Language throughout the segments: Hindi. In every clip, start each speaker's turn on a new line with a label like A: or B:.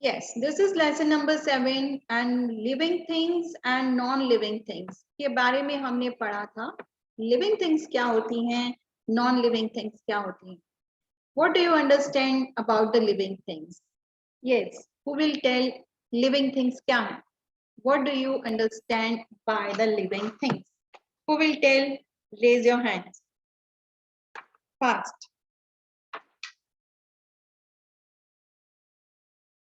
A: Yes, this is lesson number 7 and living things and non-living things के बारे में हमने पढ़ा था। Living things क्या होती हैं, non-living things क्या होती हैं? What do you understand about the living things? Yes, who will tell living things क्या है? What do you understand by the living things? Who will tell? Raise your hands. Fast.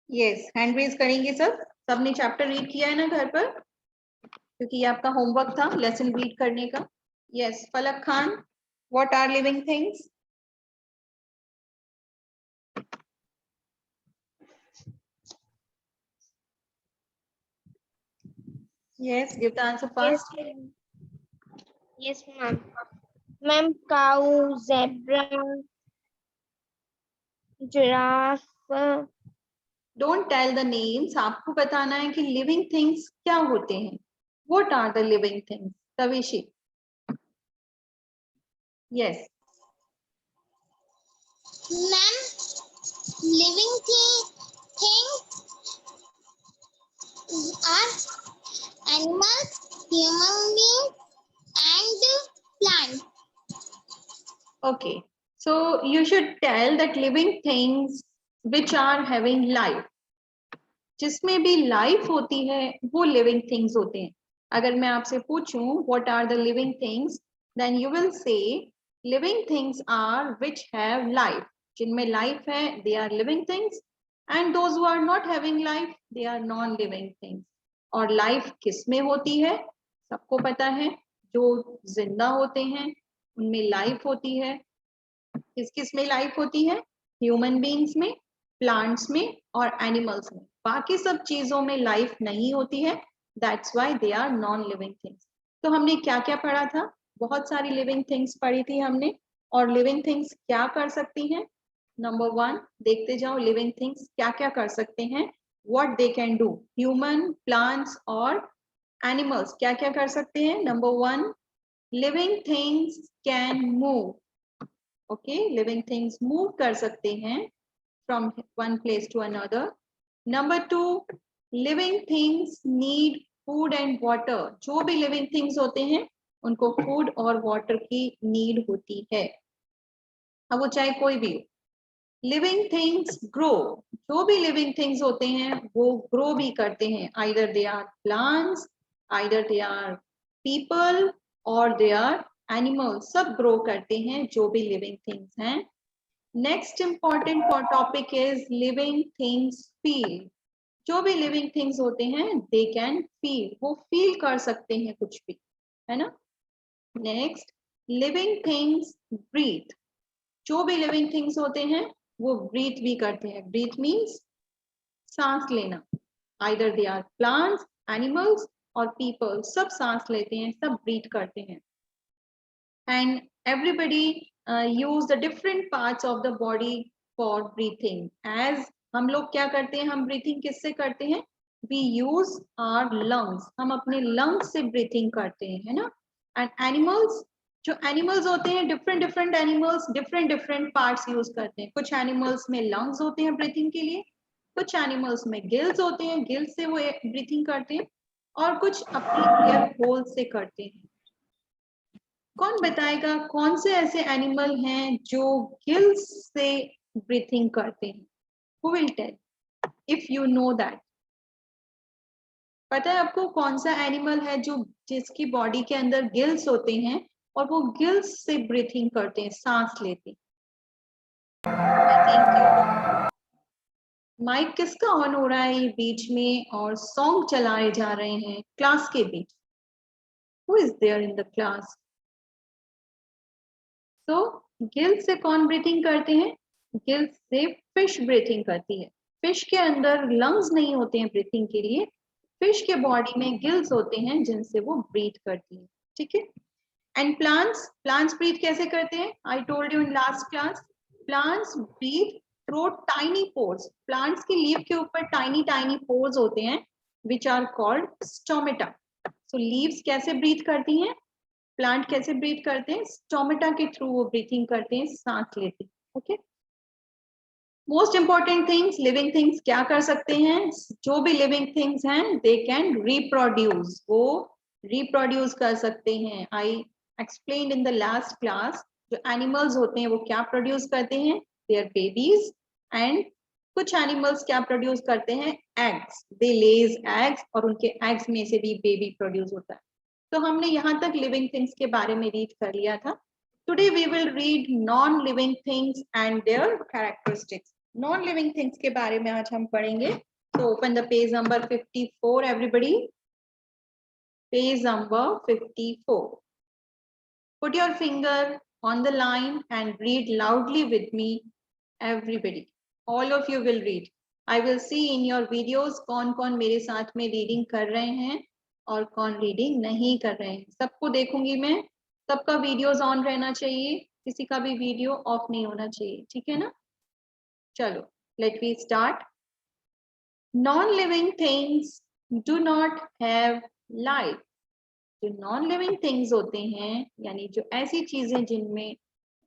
A: Yes, hand raise करेंगे सब। सबने चैप्टर रीड किया है ना घर पर? क्योंकि ये आपका होमवर्क था लेसन रीड करने का। Yes, Falak Khan, what are living things? Yes, give the answer fast.
B: Yes, ma'am. Ma'am, cow, zebra, giraffe.
A: Don't tell the names, आपको बताना है कि लिविंग थिंग्स क्या होते हैं। What are the living things? Tavishi. Yes
C: Ma'am, living things are animals, human beings, and plants.
A: okay, so you should tell that living things which are having life, जिसमें भी लाइफ होती है वो लिविंग थिंग्स होते हैं। अगर मैं आपसे पूछूं what are the living things, then you will say living things are which have life, जिनमें लाइफ है they are living things, and those who are not having life they are non living things. और लाइफ किस में होती है? सबको पता है, जो जिंदा होते हैं उनमें लाइफ होती है। किस किस में लाइफ होती है? ह्यूमन बीइंग्स में, प्लांट्स में और एनिमल्स में। बाकी सब चीजों में लाइफ नहीं होती है, that's why they are non living things. तो हमने क्या क्या पढ़ा था? बहुत सारी लिविंग थिंग्स पढ़ी थी हमने। और लिविंग थिंग्स क्या कर सकती हैं? नंबर 1 देखते जाओ, लिविंग थिंग्स क्या क्या कर सकते हैं, what they can do. Human, plants और एनिमल्स क्या क्या कर सकते हैं? Number 1, living things can move. Okay, living things move कर सकते हैं from one place to another. Number 2, living things need food and water. जो भी लिविंग थिंग्स होते हैं उनको फूड और वाटर की नीड होती है, अब वो चाहे कोई भी हो। लिविंग थिंग्स ग्रो, जो भी लिविंग थिंग्स होते हैं वो ग्रो भी करते हैं, either they are plants, either they are people और दे आर एनिमल्स, सब ग्रो करते हैं जो भी लिविंग थिंग्स हैं। Next important topic is living things feel. जो भी लिविंग थिंग्स होते हैं दे कैन फील, वो फील कर सकते हैं कुछ भी, है ना। Next, living things breathe. जो भी लिविंग थिंग्स होते हैं वो ब्रीथ भी करते हैं। ब्रीथ मीन्स सांस लेना, either they are plants, animals और पीपल, सब सांस लेते हैं, सब ब्रीथ करते हैं। And everybody use the different parts of the body for breathing. As हम लोग क्या करते हैं, हम ब्रीथिंग किससे करते हैं? वी यूज आवर लंग्स, हम अपने लंग्स से ब्रीथिंग करते हैं, है ना। एंड एनिमल्स, जो एनिमल्स होते हैं, different different animals different different parts use करते हैं। कुछ एनिमल्स में लंग्स होते हैं ब्रीथिंग के लिए, कुछ एनिमल्स में गिल्स होते हैं, गिल्स से वो ब्रीथिंग करते हैं, और कुछ अपनी एयर होल से करते हैं। कौन बताएगा कौन से ऐसे एनिमल हैं जो गिल्स से ब्रीथिंग करते हैं? Who will tell? If you know that. पता है आपको कौन सा एनिमल है जो जिसकी बॉडी के अंदर गिल्स होते हैं और वो गिल्स से ब्रीथिंग करते हैं, सांस लेते हैं? माइक किसका ऑन हो रहा है ये बीच में, और सॉन्ग चलाए जा रहे हैं क्लास के बीच? Who is there in the class? तो गिल्स से कौन ब्रीथिंग करते हैं? गिल्स से फिश ब्रीथिंग करती है। फिश के अंदर लंग्स नहीं होते हैं ब्रीथिंग के लिए, फिश के बॉडी में गिल्स होते हैं जिनसे वो ब्रीथ करती है, ठीक है। एंड प्लांट्स, प्लांट्स ब्रीथ कैसे करते हैं? I told you in last class, plants breathe through tiny pores. Plants की लीफ के ऊपर टाइनी टाइनी पोर्स होते हैं which are called stomata. So leaves कैसे ब्रीथ करती हैं? प्लांट कैसे ब्रीथ करते हैं? स्टोमेटा के थ्रू वो ब्रीथिंग करते हैं, सांस लेते हैं, okay. Most important things, living things क्या कर सकते हैं? जो भी लिविंग थिंग्स हैं दे कैन रिप्रोड्यूस, वो रिप्रोड्यूस कर सकते हैं. I explained in the last class. जो एनिमल्स होते हैं वो क्या प्रोड्यूस करते हैं? Their babies. एंड कुछ एनिमल्स क्या प्रोड्यूस करते हैं? एग्स. दे लेज एग्स और उनके एग्स में से भी बेबी प्रोड्यूस होता है. तो हमने यहाँ तक लिविंग थिंग्स के बारे में रीड कर लिया था. Today we will read non-living things and their characteristics. Non-living things के बारे में आज हम पढ़ेंगे. So open the page number 54 everybody. Page number 54. Put your finger on the line and read loudly with me everybody. All of you will read. I will see in your videos कौन कौन मेरे साथ में रीडिंग कर रहे हैं और कौन रीडिंग नहीं कर रहे हैं. सबको देखूंगी मैं. सबका वीडियोस ऑन रहना चाहिए, किसी का भी वीडियो ऑफ नहीं होना चाहिए. ठीक है ना? चलो let we start. Non living things do not have life. जो नॉन लिविंग थिंग्स होते हैं यानी जो ऐसी चीजें जिनमें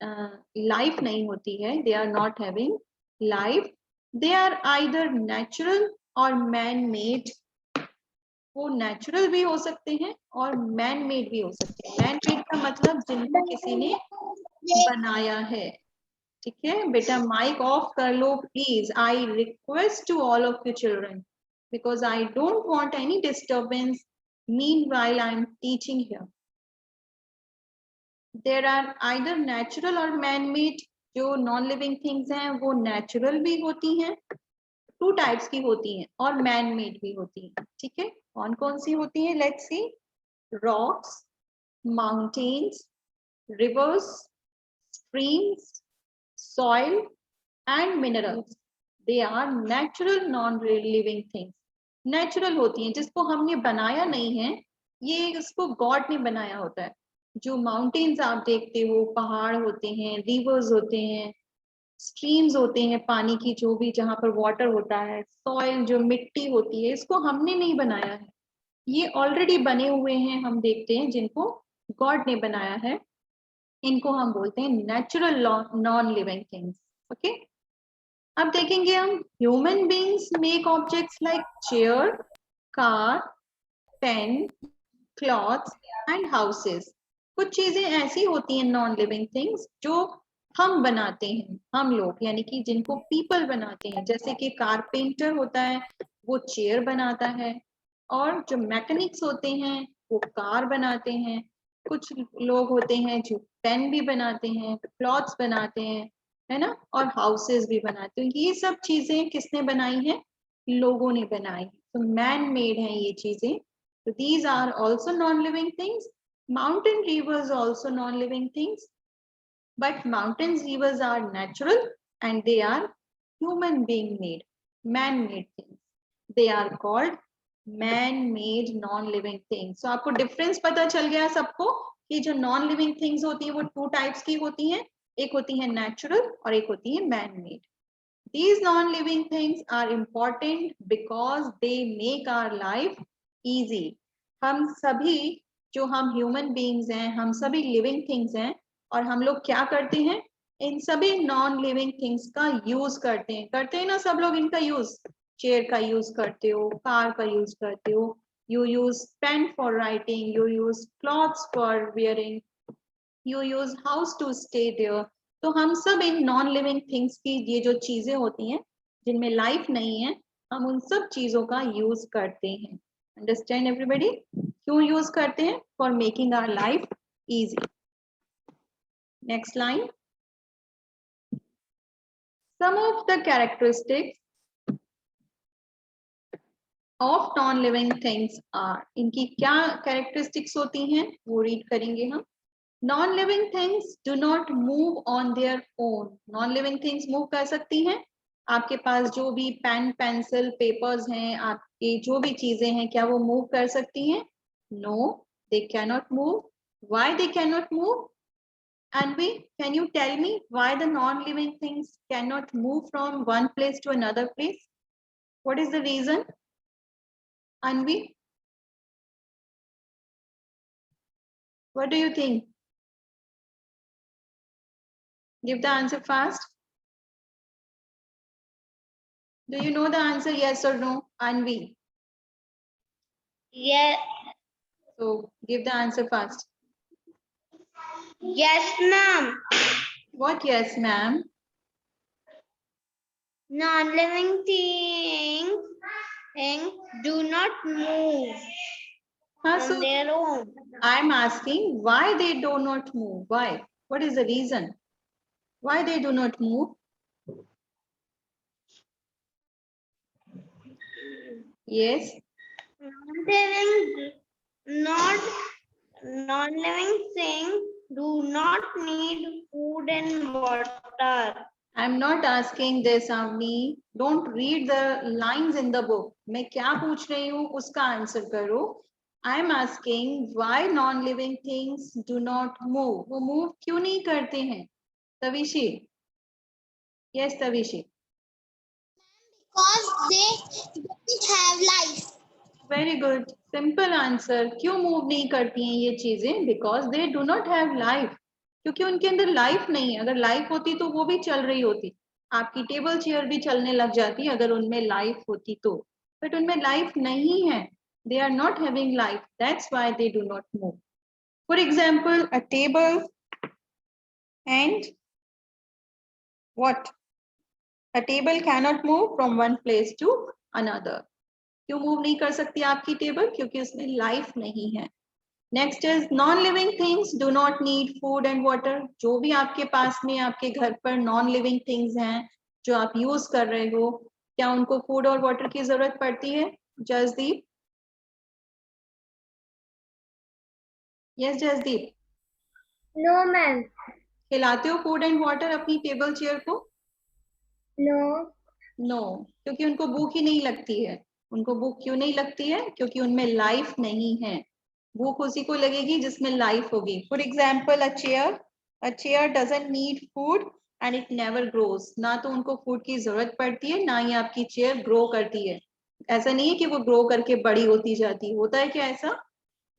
A: लाइफ नहीं होती है, they are not having life. They are either natural और मैन मेड. वो नेचुरल भी हो सकते हैं और मैन मेड भी हो सकते हैं. मैन मेड का मतलब जिनको किसी ने बनाया है. ठीक है बेटा, माइक ऑफ कर लो please. I request to all of you children because I don't want any disturbance meanwhile I am teaching here. There are either natural or man made. जो नॉन लिविंग थिंग्स हैं वो नेचुरल भी होती हैं, टू टाइप्स की होती हैं, और मैन मेड भी होती हैं. ठीक है, कौन कौन सी होती हैं? Let's see. Rocks, mountains, reverse, streams, soil and minerals. They are natural non-living things. Natural होती हैं जिसको हमने बनाया नहीं है, ये इसको गॉड ने बनाया होता है. जो माउंटेन्स आप देखते हो, पहाड़ होते हैं, रिवर्स होते हैं, स्ट्रीम्स होते हैं, पानी की जो भी जहां पर वाटर होता है, सॉइल जो मिट्टी होती है, इसको हमने नहीं बनाया है. ये ऑलरेडी बने हुए हैं, हम देखते हैं जिनको गॉड ने बनाया है. इनको हम बोलते हैं natural non living things. Okay, अब देखेंगे हम. Human beings make objects like chair, car, pen, clothes and houses. कुछ चीजें ऐसी होती हैं नॉन लिविंग थिंग्स जो हम बनाते हैं, हम लोग यानी कि जिनको पीपल बनाते हैं. जैसे कि कारपेंटर होता है, वो चेयर बनाता है. और जो मैकेनिक्स होते हैं वो कार बनाते हैं. कुछ लोग होते हैं जो पेन भी बनाते हैं, क्लॉथ्स बनाते हैं, है ना, और हाउसेस भी बनाते हैं. ये सब चीजें किसने बनाई है? लोगों ने बनाई. तो मैन मेड है ये चीजें. So these are also non-living things. Mountain rivers also non-living things. But mountains, rivers are natural and they are human being made, man-made things. They are called man-made non-living things. So आपको difference पता चल गया सबको कि जो non-living things होती है वो two types की होती हैं. एक होती है natural और एक होती है man-made. These non-living things are important because they make our life easy. हम सभी जो हम ह्यूमन बीइंग्स हैं, हम सभी लिविंग थिंग्स हैं, और हम लोग क्या करते हैं? इन सभी नॉन लिविंग थिंग्स का यूज करते हैं ना सब लोग. इनका यूज, चेयर का यूज करते हो, कार का यूज करते हो, you use pen for writing, you use clothes for wearing, you use house to stay there. तो हम सब इन नॉन लिविंग थिंग्स की ये जो चीजें होती हैं जिनमें लाइफ नहीं है, हम उन सब चीजों का यूज करते हैं. Understand everybody? क्यों यूज करते हैं? For making our life easy. Next line. Some of the characteristics of non living things are. इनकी क्या कैरेक्टरिस्टिक्स होती हैं वो रीड करेंगे हम. Non living things do not move on their own. Non living things move कर सकती हैं. आपके पास जो भी पेन, पेंसिल, पेपर्स हैं, आपकी जो भी चीजें हैं, क्या वो मूव कर सकती हैं? No, they can not move. Why they can not move? Anvi, can you tell me why the non-living things cannot move from one place to another place? What is the reason? Anvi, what do you think? Give the answer fast. Do you know the answer, yes or no, Anvi?
B: Yes,
A: So give the answer fast.
B: yes, ma'am.
A: What yes, ma'am?
B: Non-living things do not move
A: Huh,
B: on
A: so
B: their own.
A: I'm asking why they do not move. Why? What is the reason? Why they do not move? Yes.
B: Non-living things do not need food and water.
A: I'm not asking this, Avni. Don't read the lines in the book. मैं क्या पूछ रही हूँ उसका आंसर करो. I'm asking why non-living things do not move. वो move क्यों नहीं करते हैं? तविशी. Yes, तविशी.
C: Because they don't have life.
A: Very good. Simple answer. क्यों move नहीं करती हैं ये चीजें? Because they do not have life. क्योंकि उनके अंदर लाइफ नहीं है. अगर लाइफ होती तो वो भी चल रही होती. आपकी टेबल चेयर भी चलने लग जाती अगर उनमें लाइफ होती तो. बट उनमें लाइफ नहीं है. They are not having life. That's why they do not move. For example, a table and what? A table cannot move from one place to another. क्यों मूव नहीं कर सकती आपकी टेबल? क्योंकि उसमें लाइफ नहीं है. Next is non living things do not need food and water. जो भी आपके पास में आपके घर पर नॉन लिविंग थिंग्स हैं जो आप यूज कर रहे हो, क्या उनको फूड और वाटर की जरूरत पड़ती है? Jasdeep. Yes Jasdeep.
B: No, ma'am.
A: खिलाते हो फूड एंड वाटर अपनी टेबल चेयर को?
B: No.
A: नो, क्योंकि उनको भूख ही नहीं लगती है. उनको भूख क्यों नहीं लगती है? क्योंकि उनमें लाइफ नहीं है. भूख उसी को लगेगी जिसमें लाइफ होगी. For example a chair doesn't need food and it never grows. ना तो उनको फूड की जरूरत पड़ती है, ना ही आपकी चेयर ग्रो करती है. ऐसा नहीं है कि वो ग्रो करके बड़ी होती जाती है. होता है क्या ऐसा?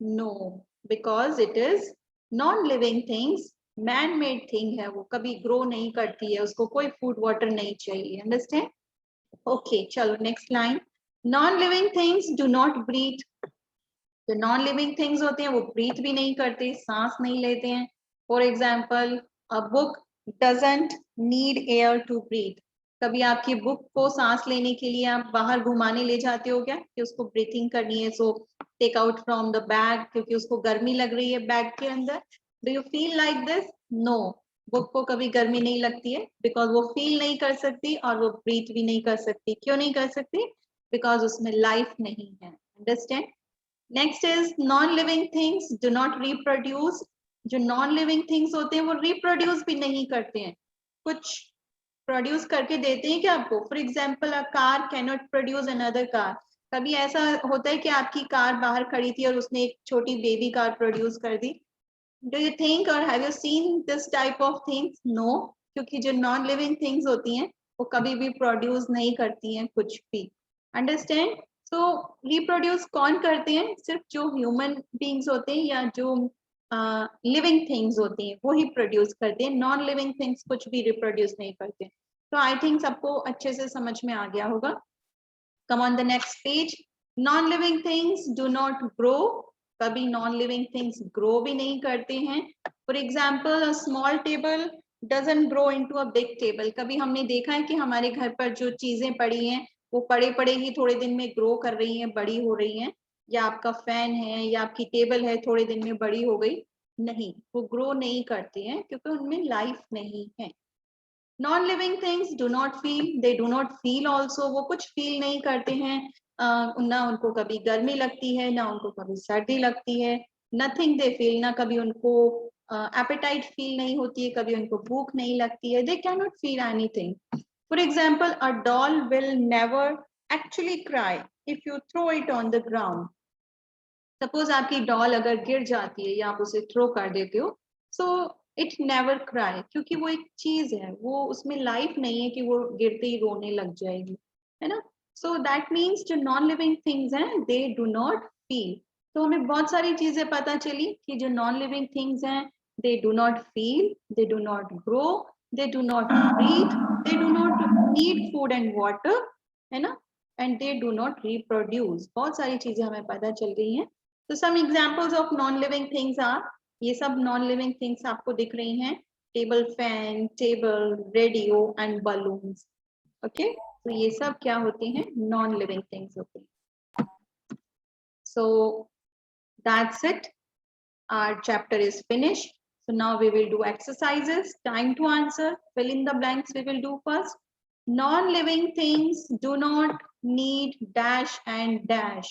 A: No, because it is non living things. Man made thing है, वो कभी ग्रो नहीं करती है, उसको कोई फूड वाटर नहीं चाहिए. अंडरस्टैंड? ओके, चलो next line. Non living things do not breathe. जो नॉन लिविंग थिंग्स होते हैं वो ब्रीथ भी नहीं करते, सांस नहीं लेते हैं. For example, a book doesn't need air to breathe. कभी आपकी बुक को सांस लेने के लिए आप बाहर घुमाने ले जाते हो क्या कि उसको ब्रीथिंग करनी है? So take out from the bag, क्योंकि उसको गर्मी लग रही है बैग के अंदर. Do you feel like this? No, book को कभी गर्मी नहीं लगती है, बिकॉज वो फील नहीं कर सकती और वो ब्रीथ भी नहीं कर सकती. क्यों नहीं कर सकती? बिकॉज उसमें लाइफ नहीं है. Understand? Next is non living things do not reproduce. जो नॉन लिविंग थिंग्स होते हैं वो रिप्रोड्यूस भी नहीं करते हैं. कुछ प्रोड्यूस करके देते हैं क्या आपको? For example, a car cannot produce another car. कभी ऐसा होता है कि आपकी कार बाहर खड़ी थी और उसने एक छोटी बेबी कार प्रोड्यूस कर दी? डू यू थिंक और have you seen this type of things? No, क्योंकि जो नॉन लिविंग थिंग्स होती हैं वो कभी भी प्रोड्यूस नहीं करती हैं कुछ भी. अंडरस्टैंड? सो रिप्रोड्यूस कौन करते हैं? सिर्फ जो ह्यूमन बींग्स होते हैं या जो लिविंग थिंग्स होती हैं वो ही प्रोड्यूस करते हैं. नॉन लिविंग थिंग्स कुछ भी रिप्रोड्यूस नहीं करते. तो आई थिंक सबको अच्छे से समझ में आ गया होगा. Come on the next page. Non living things do not grow. कभी नॉन लिविंग थिंग्स ग्रो भी नहीं करते हैं. For example, a small table doesn't grow into a big table. कभी हमने देखा है कि हमारे घर पर जो चीजें पड़ी हैं वो पड़े पड़े ही थोड़े दिन में ग्रो कर रही हैं, बड़ी हो रही हैं? या आपका फैन है या आपकी टेबल है, थोड़े दिन में बड़ी हो गई? नहीं, वो ग्रो नहीं करते हैं क्योंकि उनमें लाइफ नहीं है. Non living things do not feel. They do not feel also. वो कुछ फील नहीं करते हैं. ना उनको कभी गर्मी लगती है, ना उनको कभी सर्दी लगती है. Nothing they feel. ना कभी उनको एपेटाइट फील नहीं होती है, कभी उनको भूख नहीं लगती है. They can not feel anything. For example, a doll will never actually cry if you throw it on the ground. Suppose आपकी डॉल अगर गिर जाती है या आप उसे थ्रो कर देते हो, सो इट नेवर क्राई, क्योंकि वो एक चीज है, वो उसमें लाइफ नहीं है कि वो गिरते ही रोने लग जाएगी, है ना? सो दैट मीन्स जो नॉन लिविंग थिंग्स हैं दे डू नॉट फील. तो हमें बहुत सारी चीजें पता चली कि जो नॉन लिविंग थिंग्स हैं they do not feel, they do not grow, they do not breathe, they do not need food and water, है ना, and they do not reproduce. बहुत सारी चीजें हमें पता चल गई हैं। तो some examples of non living things are, ये सब नॉन लिविंग थिंग्स आपको दिख रही हैं, table fan, table, radio and balloons. Okay, तो ये सब क्या होती हैं, नॉन लिविंग थिंग्स होती हैं। सो that's it, our chapter is finished. So now we will do exercises. Time to answer. Fill in the blanks we will do first. Non-living things do not need dash and dash.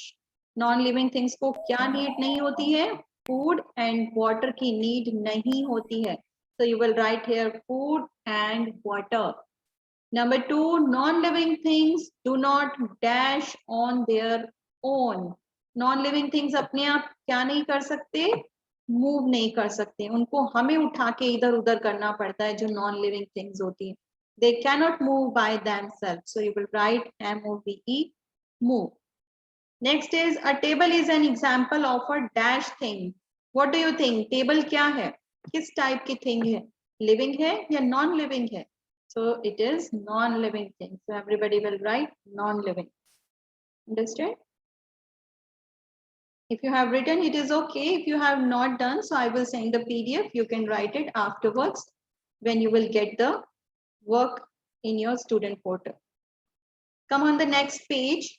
A: Non-living things को क्या need नहीं होती है? Food and water की need नहीं होती है. So you will write here food and water. Number 2, non-living things do not dash on their own. Non-living things अपने आप क्या नहीं कर सकते? मूव नहीं कर सकते, उनको हमें उठा के इधर उधर करना पड़ता है, जो नॉन लिविंग थिंग्स होती है। They can not move by themselves, so you will write MOVE, move. Next is a table is an example of a dash thing. What do you think? Table क्या है, किस टाइप की थिंग है, लिविंग है या नॉन लिविंग है? So it is non living thing, so everybody will write non living. Understand? If you have written, it is okay. If you have not done, so I will send the PDF. You can write it afterwards when you will get the work in your student portal. Come on the next page.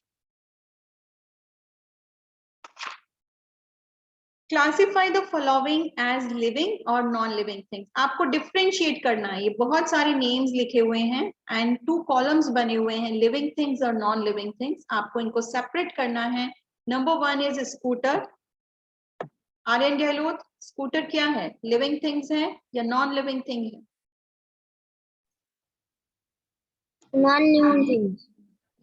A: Classify the following as living or non-living things. आपको differentiate करना है, ये बहुत सारे names लिखे हुए हैं and 2 columns बने हुए हैं, living things और non-living things. आपको इनको separate करना है. Number 1 is scooter. Aryan Gehlot, scooter क्या है, लिविंग थिंग्स है या नॉन लिविंग थिंग है?
C: Non living things.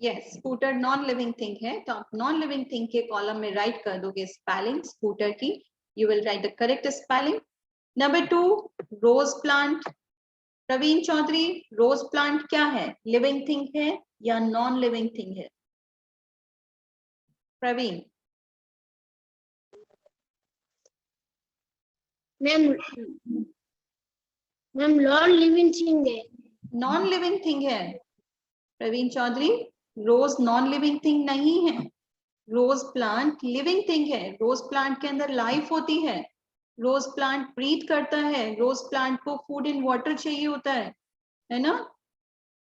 A: Yes, scooter non living thing है, तो आप नॉन लिविंग थिंग के कॉलम में राइट कर दोगे स्पेलिंग स्कूटर की, you will write the correct spelling. Number 2, rose plant. Praveen Chaudhary, rose plant क्या है, लिविंग थिंग है या नॉन लिविंग थिंग है? Praveen.
C: Ma'am non living thing है।
A: नॉन लिविंग थिंग है Praveen Chaudhary, rose non living thing नहीं है, रोज प्लांट लिविंग थिंग है. रोज प्लांट के अंदर लाइफ होती है, रोज प्लांट ब्रीथ करता है, रोज प्लांट को फूड एंड वाटर चाहिए होता है ना?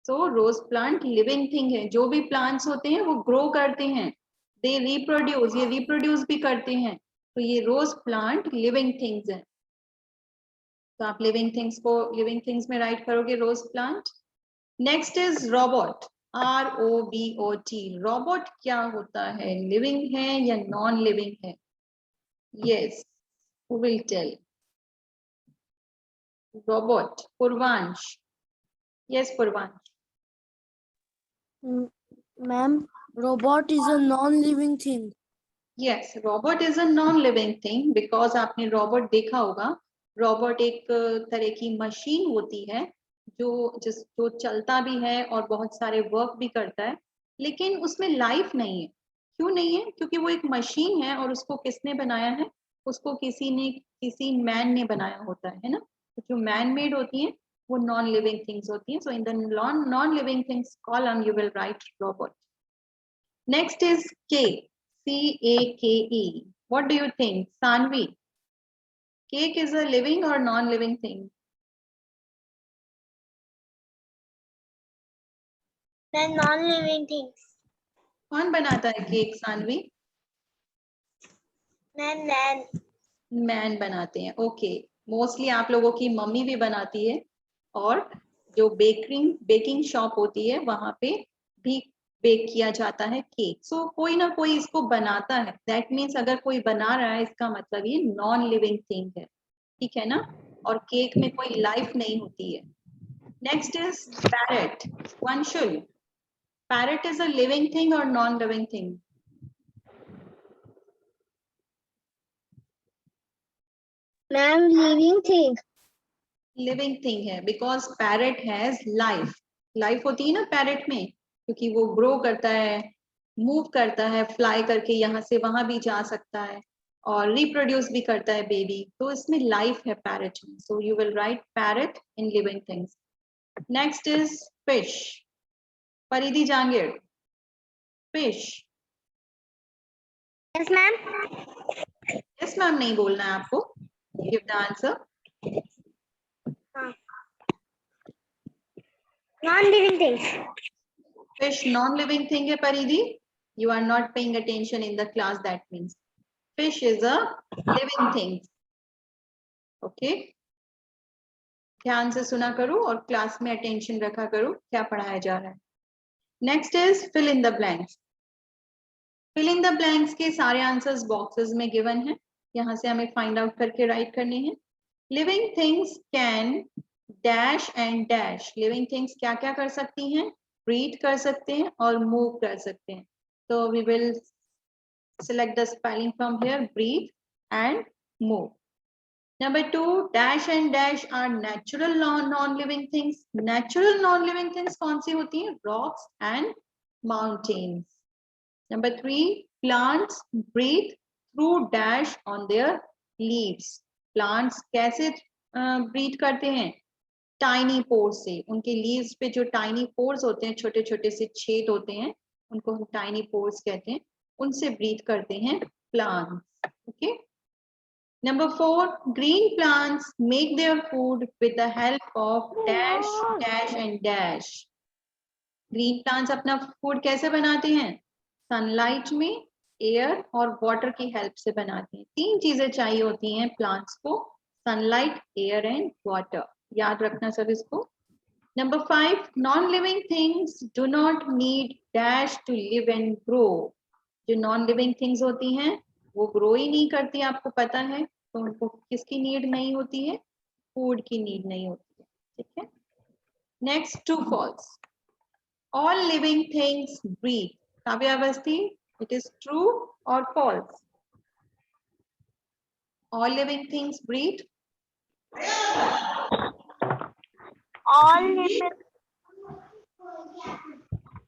A: तो रोज प्लांट लिविंग थिंग है. जो भी प्लांट्स होते हैं वो ग्रो करते हैं, दे रिप्रोड्यूस, ये रिप्रोड्यूस भी करते हैं, तो ये रोज प्लांट लिविंग थिंग्स है. तो आप लिविंग थिंग्स को लिविंग थिंग्स में राइट करोगे rose plant. Next is robot, ROBOT. Robot क्या होता है, लिविंग है या नॉन लिविंग है? Yes, who will tell? Robot, Purvansh. Yes Purvansh.
C: Ma'am robot is a non living thing.
A: Yes, robot is a non living thing, because आपने रोबोट देखा होगा. रोबोट एक तरह की मशीन होती है जो चलता भी है और बहुत सारे वर्क भी करता है, लेकिन उसमें लाइफ नहीं है. क्यों नहीं है? क्योंकि वो एक मशीन है और उसको किसने बनाया है? उसको किसी मैन ने बनाया होता है ना? तो जो मैन मेड होती है वो नॉन लिविंग थिंग्स होती है. So in the non living things column you will write robot. Next is CAKE. What do you think, Sanvi? Cake is a living or non-living thing?
C: Non living things.
A: कौन बनाता है केक, सानवी? मैन बनाते हैं. ओके, मोस्टली आप लोगों की मम्मी भी बनाती है, और जो बेकिंग शॉप होती है वहां पे भी बेक किया जाता है केक. सो कोई ना कोई इसको बनाता है. दैट मीन्स अगर कोई बना रहा है इसका मतलब ये नॉन लिविंग थिंग है, ठीक है ना? और केक में कोई लाइफ नहीं होती है. Next is parrot. Vanshul, parrot is a living thing और non living thing?
C: Ma'am living thing.
A: Living thing है, because parrot has life. Life होती है ना पैरेट में, क्योंकि वो ग्रो करता है, मूव करता है, फ्लाई करके यहाँ से वहां भी जा सकता है, और रिप्रोड्यूस भी करता है बेबी, तो इसमें लाइफ है पैरेट में. So you will write parrot in living things. Next is fish. Paridhi Jangir, fish.
B: Yes, ma'am.
A: Yes ma'am नहीं बोलना है आपको, give the answer.
B: Non-living things.
A: Fish non living thing है Paridhi, you are not paying attention in the class, that means fish is a living thing. Okay, ध्यान से सुना करो और क्लास में अटेंशन रखा करो क्या पढ़ाया जा रहा है। Next is fill in the blanks. Fill in the blanks के सारे आंसर्स बॉक्सेस में गिवन है, यहाँ से हमें फाइंड आउट करके राइट करने हैं। Living things can dash and dash. Living things क्या क्या कर सकती हैं? ब्रीथ कर सकते हैं और मूव कर सकते हैं। तो we will select the spelling from here, breathe and move. Number 2, dash and dash are natural non-living things. Natural non-living things कौन सी होती हैं? Rocks and mountains. Number 3, plants breathe through dash on their leaves. Plants कैसे breathe करते हैं? Tiny pores से। उनके leaves पे जो tiny pores होते हैं, छोटे छोटे से छेद होते हैं, उनको हम tiny pores कहते हैं, उनसे ब्रीथ करते हैं plants. Okay. Number 4, green plants make their food with the help of dash dash and dash. Green plants अपना फूड कैसे बनाते हैं? सनलाइट में, एयर और वाटर की हेल्प से बनाते हैं। 3 चीजें चाहिए होती हैं प्लांट्स को, सनलाइट, एयर एंड वाटर। याद रखना सब इसको। Number 5, non-living things do not need dash to live and grow. जो नॉन लिविंग थिंग्स होती हैं वो ग्रो ही नहीं करती, आपको पता है, तो उनको किसकी नीड नहीं होती है? फूड की नीड नहीं होती है। ठीक है। Next, true false. All living things breathe. Kavya Awasthi, it is true और false? All living things breathe.
B: All living.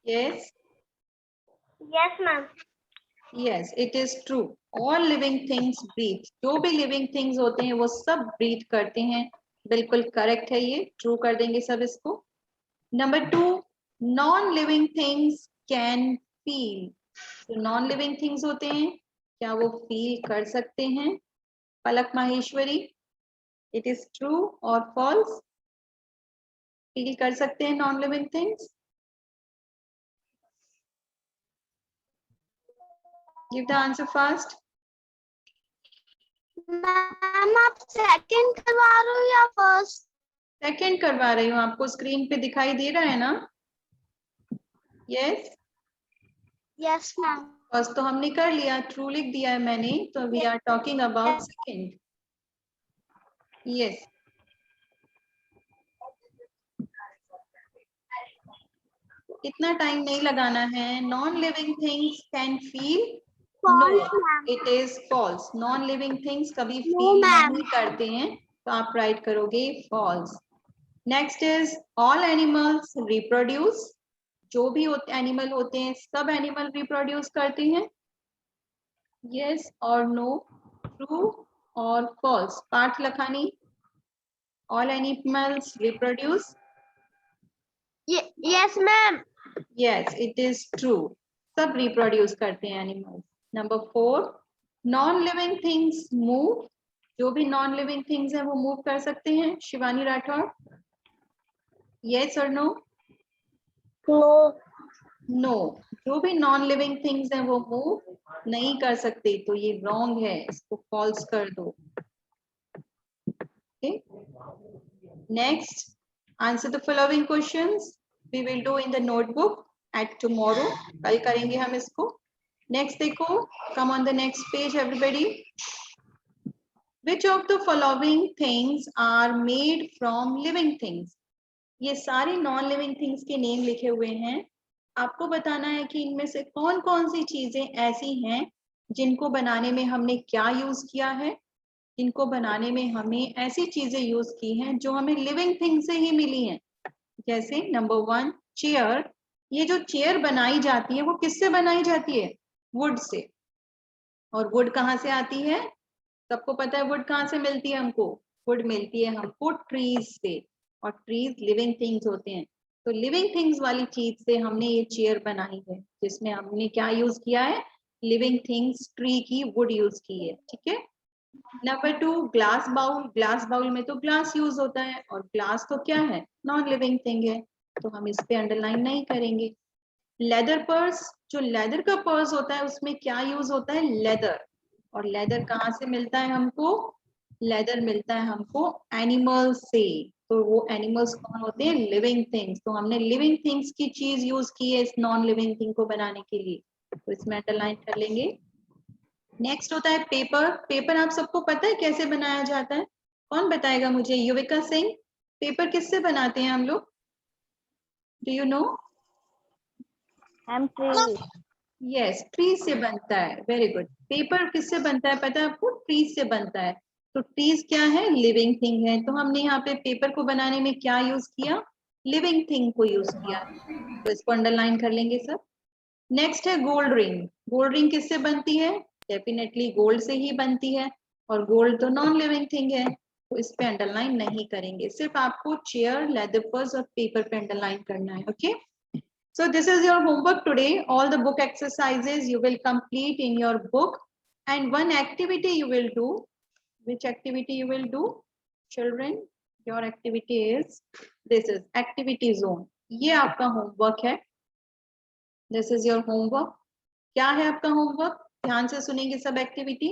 A: Yes
B: Yes, ma'am.
A: Yes, it is true. All living things breathe. जो भी लिविंग थिंग्स होते हैं वो सब ब्रीथ करते हैं। बिल्कुल करेक्ट है ये, ट्रू कर देंगे सब इसको। Number 2, non living things can feel. जो नॉन लिविंग थिंग्स होते हैं क्या वो फील कर सकते हैं? पलक माहेश्वरी, इट इज ट्रू और फॉल्स? फील कर सकते हैं non living things? Give the answer fast.
B: Ma'am आप सेकंड करवा रहे हो या फर्स्ट?
A: सेकंड करवा रही हूँ, आपको स्क्रीन पे दिखाई दे रहा है ना? यस।
B: Yes ma'am.
A: फर्स्ट तो हमने कर लिया, ट्रू लिख दिया है मैंने, तो we are talking about second. Yes. इतना टाइम नहीं लगाना है। Non living things can feel, no, it is false. Non living things कभी फील नहीं करते हैं, तो आप राइट करोगे false. Next is all animals reproduce. जो भी एनिमल होते हैं सब एनिमल रिप्रोड्यूस करते हैं। यस और नो, ट्रू और false? Parth Lakhani, all animals reproduce.
B: Yes ma'am.
A: Yes, it is true, सब रिप्रोड्यूस करते हैं animals. Number 4, non living things move. जो भी नॉन लिविंग थिंग्स है वो मूव कर सकते हैं। शिवानी राठौर, यस और नो? नो, जो भी नॉन लिविंग थिंग्स हैं वो मूव नहीं कर सकते, तो ये रॉन्ग है, इसको फॉल्स कर दो। Okay. Next, answer the following questions. We will do in the notebook at tomorrow. कल करेंगे हम इसको। Next देखो, come on the next page everybody. Which of the following things are made from living things? ये सारी नॉन लिविंग थिंग्स के नेम लिखे हुए हैं। आपको बताना है कि इनमें से कौन कौन सी चीजें ऐसी हैं जिनको बनाने में हमने क्या यूज किया है, जिनको बनाने में हमें ऐसी चीजें यूज की हैं जो हमें लिविंग थिंग से ही मिली हैं। जैसे नंबर 1, चेयर। ये जो चेयर बनाई जाती है वो किससे बनाई जाती है? Would say. और वुड कहाँ से आती है? सबको पता है वुड कहाँ से मिलती है हमको? वुड मिलती है हमको ट्रीज से, और ट्रीज लिविंग थिंग्स होते हैं। तो लिविंग थिंग्स वाली चीज से हमने ये चेयर बनाई है, जिसमें हमने क्या यूज किया है, लिविंग थिंग्स, ट्री की वुड यूज की है, ठीक है। Number 2, glass bowl. Glass bowl में तो ग्लास यूज होता है, और ग्लास तो क्या है, नॉन लिविंग थिंग है, तो हम इस पे अंडरलाइन नहीं करेंगे। लेदर पर्स, जो लेदर का पर्स होता है उसमें क्या यूज होता है, लेदर, और लेदर कहाँ से मिलता है हमको, लेदर मिलता है हमको एनिमल्स से, तो वो एनिमल्स कौन होते हैं, लिविंग थिंग्स, तो हमने लिविंग थिंग्स की चीज यूज की है इस नॉन लिविंग थिंग को बनाने के लिए, तो इसमें अंडरलाइन कर लेंगे। नेक्स्ट होता है पेपर। पेपर आप सबको पता है कैसे बनाया जाता है, कौन बताएगा मुझे, युविका सिंह, पेपर किससे बनाते हैं हम लोग, do you know? Yes, tree से बनता है, वेरी गुड। पेपर किससे बनता है पता है आपको, ट्रीज से बनता है, तो ट्रीज क्या है, लिविंग थिंग है, तो हमने यहाँ पे पेपर को बनाने में क्या यूज किया, लिविंग थिंग को यूज किया, तो इसको अंडरलाइन कर लेंगे सब। नेक्स्ट है गोल्ड रिंग। गोल्ड रिंग किससे बनती है, डेफिनेटली गोल्ड से ही बनती है, और गोल्ड तो नॉन लिविंग थिंग है, तो इस पे अंडरलाइन नहीं करेंगे, सिर्फ आपको चेयर, लेदर पर्स और पेपर पे अंडरलाइन करना है, okay. So this is your homework today. All the book exercises you will complete in your book, and one activity you will do. Which activity you will do, children? Your activity is, this is activity zone. ये आपका homework है. This is your homework. क्या है आपका homework? ध्यान से सुनेंगे सब activity.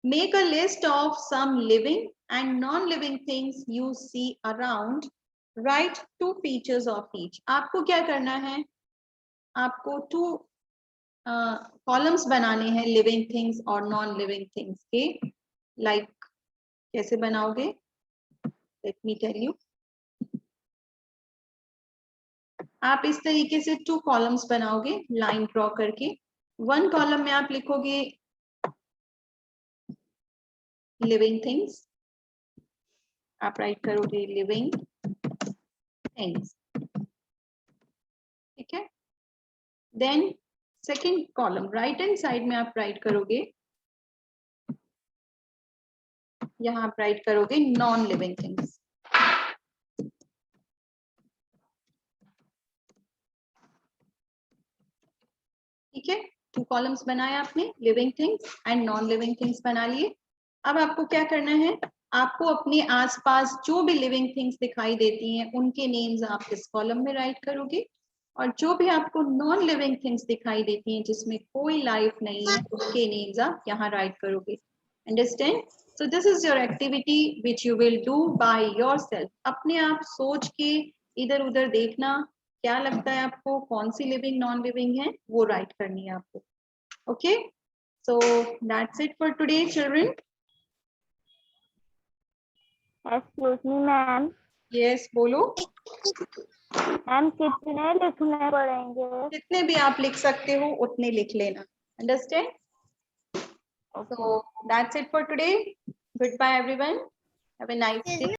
A: Make a list of some living and non-living things you see around. Write 2 features of each. आपको क्या करना है? आपको 2 कॉलम्स बनाने हैं लिविंग थिंग्स और नॉन लिविंग थिंग्स के, लाइक कैसे बनाओगे, लेट मी टेल यू। आप इस तरीके से 2 कॉलम्स बनाओगे लाइन ड्रॉ करके। 1 कॉलम में आप लिखोगे लिविंग थिंग्स, आप राइट करोगे लिविंग थिंग्स, ठीक है। Then second column right hand side में आप राइट करोगे, यहाँ आप राइट करोगे नॉन लिविंग थिंग्स, ठीक है। 2 कॉलम्स बनाए आपने, living things and non living things बना लिए। अब आपको क्या करना है, आपको अपने आसपास जो भी लिविंग थिंग्स दिखाई देती हैं उनके नेम्स आप इस कॉलम में राइट करोगे, और जो भी आपको नॉन लिविंग थिंग्स दिखाई देती हैं जिसमें कोई लाइफ नहीं है उनके नेम्स आप यहाँ राइट करोगे, understand. So this is your activity which you will do by yourself. अपने आप सोच के इधर उधर देखना, क्या लगता है आपको कौन सी लिविंग नॉन लिविंग है, वो राइट करनी है आपको, okay. So that's it for today children.
B: Excuse me, ma'am.
A: Yes बोलो।
B: मैम कितने लिखने पड़ेंगे?
A: जितने भी आप लिख सकते हो उतने लिख लेना, understand. So that's it for today, good bye everyone, have a nice day.